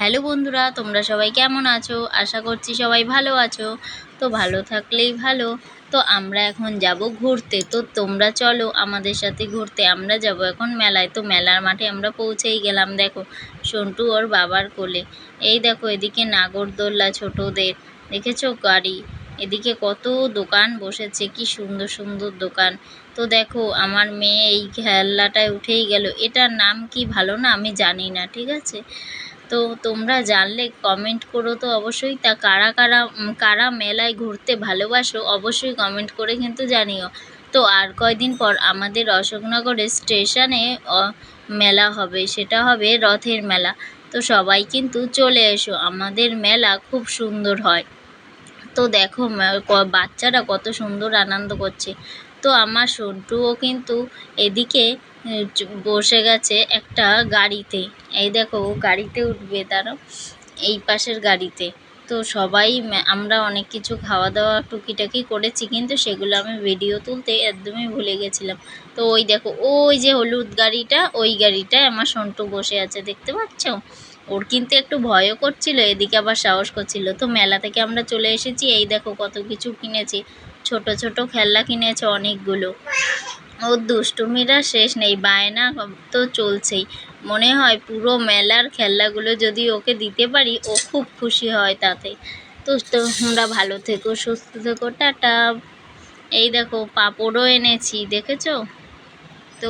Hello বন্ধুরা, তোমরা সবাই কেমন আছো? আশা করছি সবাই ভালো আছো। তো ভালো থাকলেই ভালো। তো আমরা এখন যাব ঘুরতে। তো তোমরা চলো আমাদের সাথে ঘুরতে। আমরা যাব এখন মেলায়। তো মেলার মাঠে আমরা পৌঁছেই গেলাম। দেখো সন্টু ওর বাবার কোলে। এই দেখো এদিকে নাগরদোল্লা ছোটদের, দেখেছো গাড়ি। এদিকে কত দোকান বসেছে, কি সুন্দর সুন্দর দোকান। তো দেখো আমার মেয়ে এই খেলনাটায় উঠেই গেল। এটার নাম কি ভালো না আমি জানি না, ঠিক আছে। তো তোমরা জানলে কমেন্ট করো তো অবশ্যই। তা কারা কারা কারা মেলায় ঘুরতে ভালোবাসো অবশ্যই কমেন্ট করে কিন্তু জানিও। তো আর কয়দিন পর আমাদের অশোকনগরের স্টেশনে মেলা হবে, সেটা হবে রথের মেলা। তো সবাই কিন্তু চলে এসো, আমাদের মেলা খুব সুন্দর হয়। তো দেখো বাচ্চারা কত সুন্দর আনন্দ করছে। তো আমার সন্টুও কিন্তু এদিকে বসে গেছে একটা গাড়িতে। এই দেখো ও গাড়িতে উঠবে, তারও এই পাশের গাড়িতে। তো সবাই আমরা অনেক কিছু খাওয়া দাওয়া টুকিটাকি করেছি, কিন্তু সেগুলো আমি ভিডিও তুলতে একদমই ভুলে গেছিলাম। তো ওই দেখো ওই যে হলুদ গাড়িটা, ওই গাড়িটায় আমার সন্টু বসে আছে, দেখতে পাচ্ছ। ওর কিন্তু একটু ভয়ও করছিল, এদিকে আবার সাহস করছিল। তো মেলা থেকে আমরা চলে এসেছি। এই দেখো কত কিছু কিনেছি, ছোট ছোট খেলনা কিনেছে অনেকগুলো। ওর দুষ্টুমিরা শেষ নেই, বায়না তো চলছেই। মনে হয় পুরো মেলার খেলনাগুলো যদি ওকে দিতে পারি ও খুব খুশি হয় তাতে। তো তোমরা ভালো থেকো, সুস্থ থেকো, টাটা। এই দেখো পাঁপড়ও এনেছি, দেখেছো। তো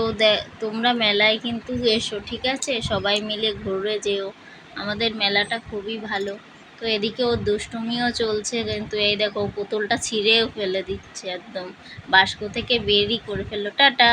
তোমরা মেলায় কিন্তু এসো, ঠিক আছে, সবাই মিলে ঘুরে যেও। আমাদের মেলাটা খুবই ভালো। তো এদিকে ওর দুষ্টুমিও চলছে, কিন্তু এই দেখো পুতুলটা ছিঁড়েও ফেলে দিচ্ছে, একদম বাস্ক থেকে বেরই করে ফেললো। টাটা।